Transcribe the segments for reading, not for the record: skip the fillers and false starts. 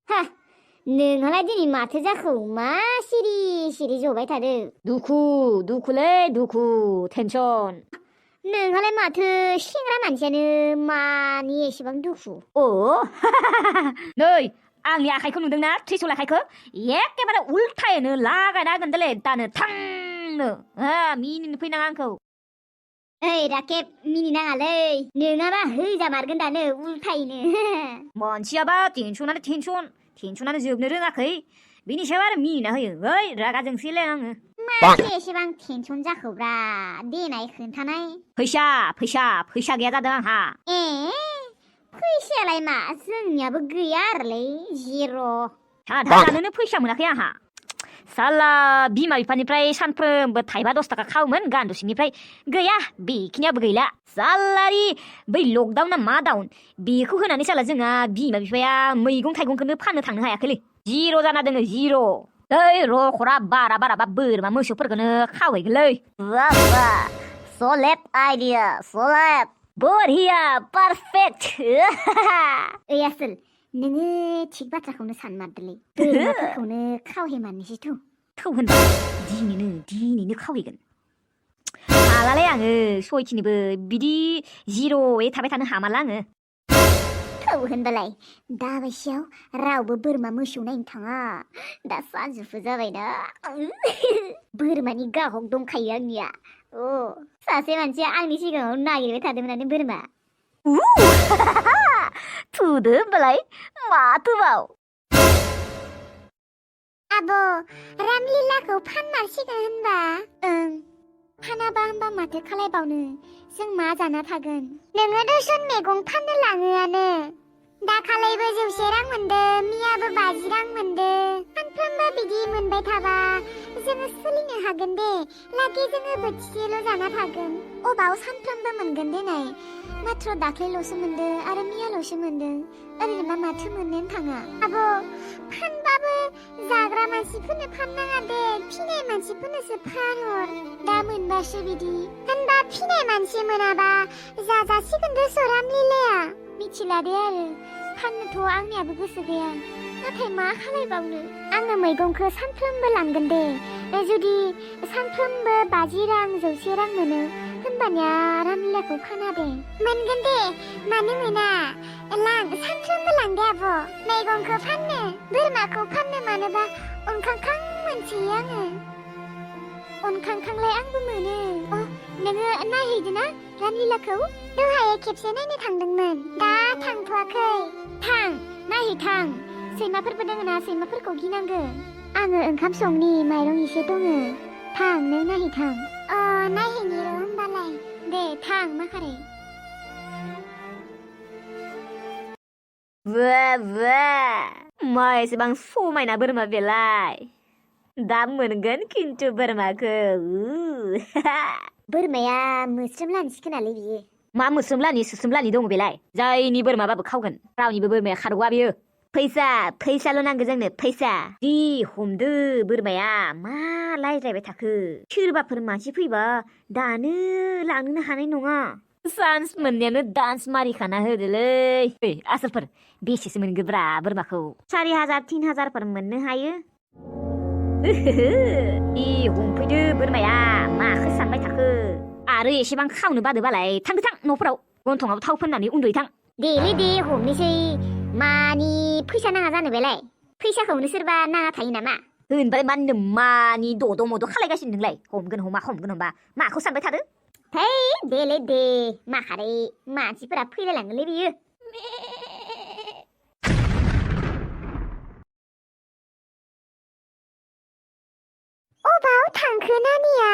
हा नोंहालाय दिनै माथो जाखो मा सिरि सिरि जबाय थादो दुखुलै दुखु टेनसन नोंहालाय माथो सेंग्रा मानसियानो मानि एसेबां दुखु अ नै आंनि आखाइखौ नुदोंना त्रिशुल आखाइखौ एखेबारे उल्थायैनो लागायना होगोन दाले दानो थांनो मिनिनो फैनाङा आंखौ ओइ राकेब मिनिनाङालै नोङाबा होजामारगोन दानो उल्थायैनो मानसियाबा टेनसनानो जोबनो रोङाखै बिनि सायाव आरो मिनिना होयो ओइ रागा जोंसैलाय आङो माथो एसेबां टेनसन जाखोब्रा देनाय खोन्थानाय फैसा गैया जादों आंहा ए फैसायालाय मा जोंनियाबो गैया आरोलै जिर' साधा जानोनो फैसा मोनाखै आंहा साला बिमा बिफानिफ्राय सानफ्रोमबो थाइबा 10 थाखा खावोमोन गान दसेनिफ्राय गैया बेखिनियाबो गैला सालारि बै लकडाउना मा डाउन बेखौ होनानै साला जोंहा बिमा बिफाया मैगं थाइगंखौनो फाननो थांनो हायाखैलै जिर' जाना दोङो जिर' ओइ रखरा बाराबा बोरमा मोसौफोरखौनो खावहैगोनलै वाह सलेट आइडिया सलेट बरिया पारफेक्ट ओइ आसोल नोङो थिग बाथ्राखौनो सानमारदोलै बोरमाफोरखौनो खावहेमारनोसैथ' थौ होनबा दिनैनो खावहैगोन हालालै आङो सयथिनिबो बिदि जिर'यै थाबाय थानो हामाला आङो थौ होनबालाय दाबायसेयाव रावबो बोरमा मोसौ नायनो थाङा दा सानजौफु जाबायना बोरमानि गाहक दंखायो आंनिया सासे मानसिया आंनि सिगाङाव नागिरबाय थादोंमोनानो बोरमा थुदो होनबालाय माथोबाव आब' रामलिलाखौ फानमारसिगोन होनबा ओं फानाबा होनबा माथो खालायबावनो जों मा जाना थागोन नोङो दसन मैगं फाननो लाङोआनो दाखालैबो 100 रां मोनदो मियाबो 50 रां मोनदो सानफ्रोमबो बिदि मोनबाय थाबा जोङो सोलिनो हागोन दे लागे जोङो बोथिसेल' जाना थागोन अबाव सानफ्रोमबो मोनगोन देनाय माथ्र दाख्लैल'सो मोनदो आरो मियाल'सो मोनदो ओरैनोबा माथो मोननोनो थाङा आब' फानबाबो जाग्रा मानसिफोरनो फाननाङा दे फिनाय मानसिफोरनोसो फानहर दा मोनबासो बिदि होनबा फिनाय मानसि मोनाबा जाजासिगोन दस' रामलिलाया मिथिला दे आरो फाननोथ' आंनियाबो गोसो गैया नाथाय मा खालायबावनो आङो मैगंखौ सानफ्रोमबो लांगोन दे जुदि सानफ्रोमबो 50 रां 100 रां मोनो होनबानिया रामलिलाखौ फाना दे मोनगोन दे मानो मोना लां सानफ्रोमबो लां दे आब' मैगंखौ फाननो बोरमाखौ फाननो मानोबा अनखांखां मोनसोयो आङो अनखांखांलाय आंबो मोनो नोङो नायहैदो ना रामलिलाखौ दहाय खेबसे नायनो थांदोंमोन दा थांथ'वाखै थां नायहैथां सैमाफोरबो दङ ना सैमाफोरखौ गिनांगो आङो ओंखाम संनि माइरं एसे दङ थां नों नायहैथां नायहैनि र' होमबालाय दे थां माखारै मा एसेबां समायना बोरमा बेलाय दा मोनगोन खिन्थु बोरमाखौ बोरमाया मोस्रोमलानिसो खोनालै बियो मा मोस्रोमलानि सुस्रोमलानि दङ बेलाय जायनि बोरमाबाबो खावगोन रावनिबो बोरमाया खारग'आ बेयो फैसाल' नांगौ जोंनो फैसा जि हमदो बोरमाया मा रायज्लायबाय थाखो सोरबाफोर मानसि फैबा दानो लांनो हानाय नङा चान्स मोननायानो डान्स मारिखाना होदोलै आसोलफोर बेसेसो मोनगोब्रा बोरमाखौ 4000 3000 मोननो हायो हमफैदो बोरमाया माखो सानबाय थाखो आरो एसेबां खावनो बादोबालाय थांदो थां न'फोराव गन्थङाव थाव फोननानै उन्दुयै थां देलै दे हमनोसै मानि फैसा नाङा जानो बेलाय फैसाखौनो सोरबा नाङा थायो नामा होनबालाय मानो मानि दद' मद' खालायगासिनो नोंलाय हमगोन हमा माखौ सानबाय थादो है देलै दे माखारै मानसिफोरा फैलायलाङोलै बियो अबाव थांखो नानिया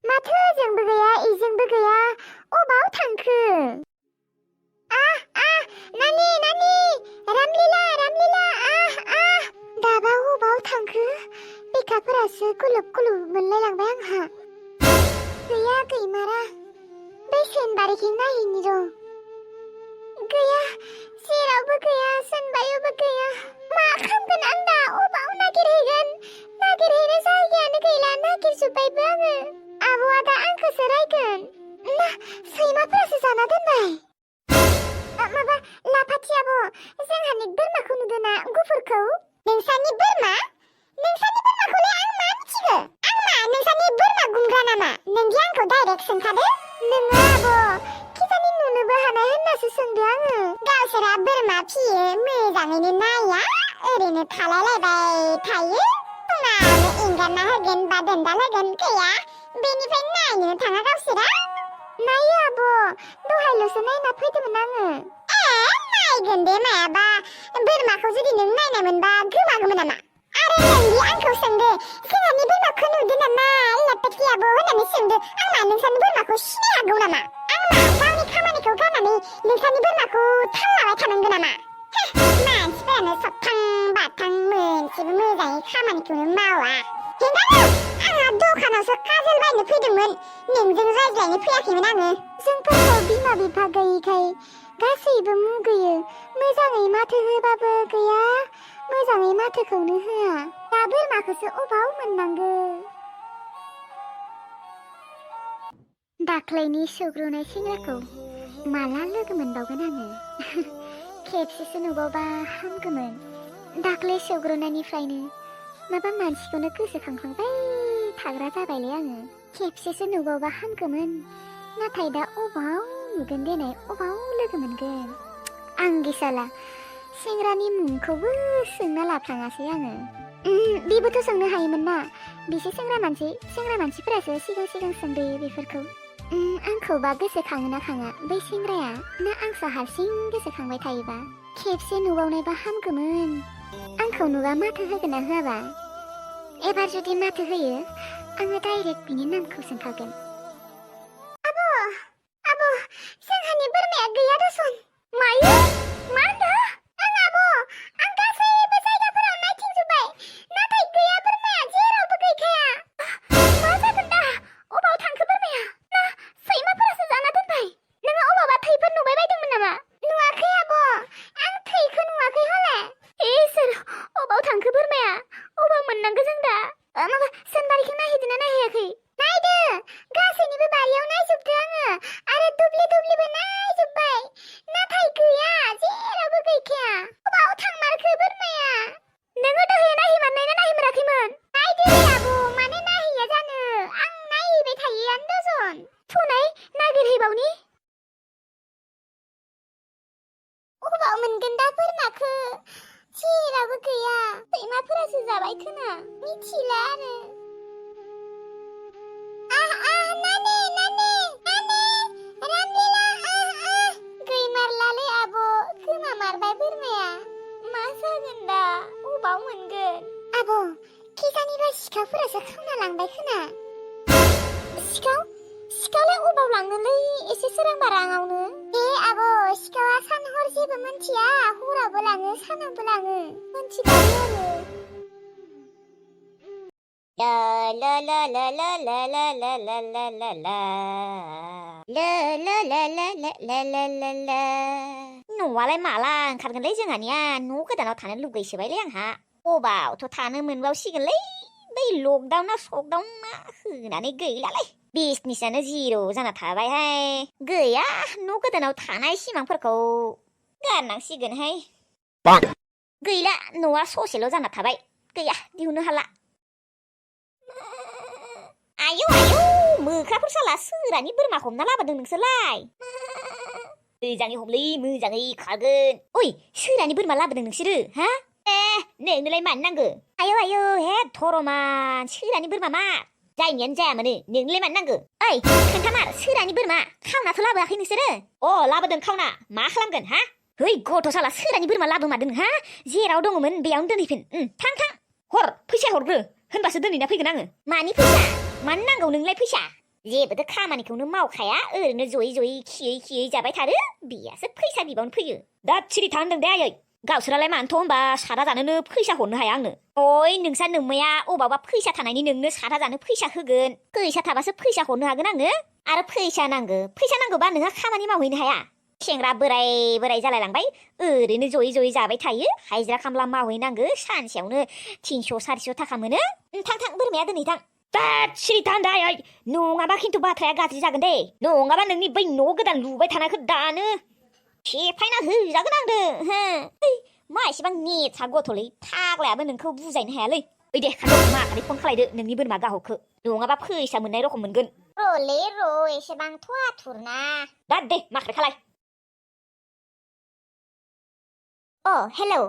माथो ओजोंबो गैया इजोंबो गैया अबाव थांखो नानि रामलिला दाबा अबाव थांखो बिखाफोरासो गुलुब मोनलायलांबाय आंहा गैया गैमारा बै सेनबारिथिं नायहैनि र' गैया जेरावबो गैया सेनबारियावबो गैया मा खालामगोन आं दा अबाव नागिरहैगोन नागिरहैनो जायगायानो गैला नागिरजोब्बायबो आङो आब'आ दा आंखौसो रायगोन ना सैमाफोरासो जाना दोनबाय माबा लाफाथि आब' जोंहानि बोरमाखौ नुदोंना गुफुरखौ नोंसानि बोरमाखौलाय आं मा मिथिगो आं मा नोंसानि बोरमा गुमग्रा नामा नोंदि आंखौ डाइरेक्ट सोंखादो नोङो आब' खिजानि नुनोबो हानाय होननासो सोंदो आङो गावसोरा बोरमा फियो मोजाङैनो नाया ओरैनो थालायलायबाय थायो फुङावनो एंगारना होगोन बा दोनदाल होगोन गैया बेनिफ्राय नायनो थाङा गावसोरा नायो आब' दहायल'सो नायना फैदोंमोन आङो नायगोन दे मायाबा बोरमाखौ जुदि नों नायनाय मोनबा गोमागौमोन नामा आरो नोंदि आंखौ सोंदो जोंहानि बोरमाखौ नुदों नामा लापेटि आब' होननानै सोंदो आं मा नोंसानि बोरमाखौ सिनाय हागौ नामा आं मा गावनि खामानिखौ गारनानै नोंसानि बोरमाखौ थाल लाबाय थानांगौ नामा मानसिफोरानो सथां बाथां मोनसेबो मोजाङै खामानिखौनो मावा हेंगारो आंहा दखानावसो काजल बायनो फैदोंमोन नोंजों रायज्लायनो फैयाखैमोन आङो जोंफोरखौ बिमा बिफा गैयैखाय गासैबो मुगैयो मोजाङै माथो होबाबो गैया मोजाङै माथोखौनो होआ दा बोरमाखौसो अबाव मोननांगो दाख्लैनि सौग्रुनाय सेंग्राखौ माला लोगो मोनबावगोन आङो खेबसेसो नुबावबा हामगौमोन दाख्लै सौग्रुनायनिफ्रायनो माबा मानसिखौनो गोसोखांखांबाय थाग्रा जाबायलै आङो खेबसेसो नुबावबा हामगौमोन नाथाय दा अबाव नुगोन देनाय अबाव लोगो मोनगोन आं गिसाला सेंग्रानि मुंखौबो सोंना लाफ्लाङासै आङो बेबोथ' सोंनो हायोमोन ना बिसोर सेंग्रा मानसिफोरासो सिगां सोंदोयो बेफोरखौ आंखौबा गोसोखाङोना खाङा बै सेंग्राया ना आंसो हारसिं गोसोखांबाय थायोबा खेबसे नुबावनायबा हामगौमोन आंखौ नुबा माथो होगोन ना होआबा एबार जुदि माथो होयो आङो डाइरेक्ट बिनि नामखौ सोंखागोन आब' जोंहानि बोरमाया गैया दसन मायो मा होनदो आं गासैबो जायगाफोराव नायथिंजोब्बाय नाथाय गैया बोरमाया जेरावबो गैखाया मा जागोन दा अबाव थांखो बोरमाया ना सैमाफोरासो जाना दोनबाय नोङो अबावबा थैफोर नुबाय बायदोंमोन नामा नुवाखै आब' आं थैखौ नुवाखै हले इसोर अबाव थांखो बोरमाया अबाव मोननांगौ जों दा माबा सोनबारिखौ नायहैदोंना नायहैयाखै नायदो गासैनिबो बारियाव नायजोबदो आङो आरो दुब्लिबो नायजोब्बाय नाथाय गैया जेरावबो गैखाया अबाव थांमारखो बोरमाया नोङो दहाय नायहैमारनाय ना नायहैमाराखैमोन नायदो आब' मानो नायहैया जानो आं नायहैबाय थायोआनो दजन थुनाय नागिरहैबावनि अबाव मोनगोन दा बोरमाखौ जेरावबो गैया सैमाफोरासो जाबाय खोना मिथिला आरो गैमारलालै आब' गोमामारबाय बोरमाया मा जागोन दा अबाव मोनगोन आब' खिजानिबा सिखावफोरासो खावना लांबाय खोना सिखावलाय अबाव लांनोलै एसे सोरां बाराङावनो आब' सिखावा सान हर जेबो मिथिया हरावबो लाङो सानावबो लाङो मिथिबाय न'आलाय माला ओंखारगोनलै जोंहानिया न' गोदानाव थानो लुगैसोबायलै आंहा अबावथ' थानो मोनबावसिगोनलै बै लकडाउना सकडाउना होनानै गैलालै बिजनेसानो जिर' जाना थाबायहाय गैया न' गोदानाव थानाय सिमांफोरखौ गारनांसिगोनहाय गैला न'आ ससेल' जाना थाबाय गैया दिहुननो हाला आयौ मोख्राफोर साला सोरानि बोरमा हमना लाबोदों नोंसोरलाय मोजाङै हमलै मोजाङै खागोन ओइ सोरानि बोरमा लाबोदों नोंसोरो हा नोंनोलाय मानो नांगौ आयौ हे धरमान सोरानि बोरमा मा जायनियानो जाया मानो नोंनोलाय मानो नांगौ ओइ खोन्थामार सोरानि बोरमा खावनाथ' लाबोआखै नोंसोरो लाबोदों खावना मा खालामगोन हा है गथ' साला सोरानि बोरमा लाबोमारदों हा जेराव दङमोन बेयावनो दोनहैफिन थां हर फैसा हरग्रो होनबासो दोनहैना फैगोन आङो मानि फैसा मानो नांगौ नोंलाय फैसा जेबोथ' खामानिखौनो मावखाया ओरैनो जयै खियै जाबाय थारो बेयासो फैसा बिबावनो फैयो दा सिरि था होनदों दे आयै गावसोरालाय मानोथ' होनबा सादा जानोनो फैसा हरनो हाया आंनो ओइ नोंसा नोम्माया अबावबा फैसा थानायनि नोंनो सादा जानो फैसा होगोन फैसा थाबासो फैसा हरनो हागोन आङो आरो फैसा नांगौबा नोंहा खामानि मावहैनो हाया सेंग्रा बोराय जालायलांबाय ओरैनो जयै जाबाय थायो हाजिरा खामला मावहैनांगौ सानसेयावनो 300-400 थाखा मोनो थां बोरमाया दोनै थां दा सिरि था होनदो आयै नङाबा खिन्थु बाथ्राया गाज्रि जागोन दे नङाबा नोंनि बै न' गोदान लुबाय थानायखौ दानो सेफायना होजागोन आंदो मा एसेबां नेथा गथ'लै फाग्लायाबो नोंखौ बुजायनो हायालै ओइ दे खान्द' मा खालि फन खालायदो नोंनि बोरमा गाहकखो नङाबा फैसा मोननाय रखम मोनगोन र'लै र' एसेबांथ' आथुरना दा दे माखारि खालाय हेलौ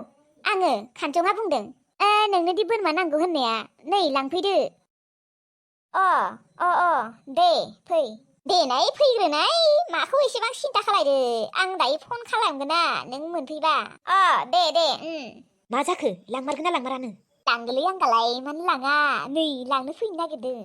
आङो खानजङा बुंदों नोंनो दि बोरमा नांगौ होननाया नै लांफैदो दे फै देनाय फैग्रोनाय माखौ एसेबां सिन्था खालायदो आं दायो फन खालामगोन ना नों मोनफैबा दे मा जाखो लांमारगोन ना लांमारानो लांगोलै आंगालाय मानो लाङा नै लांनो फैनो नागिरदों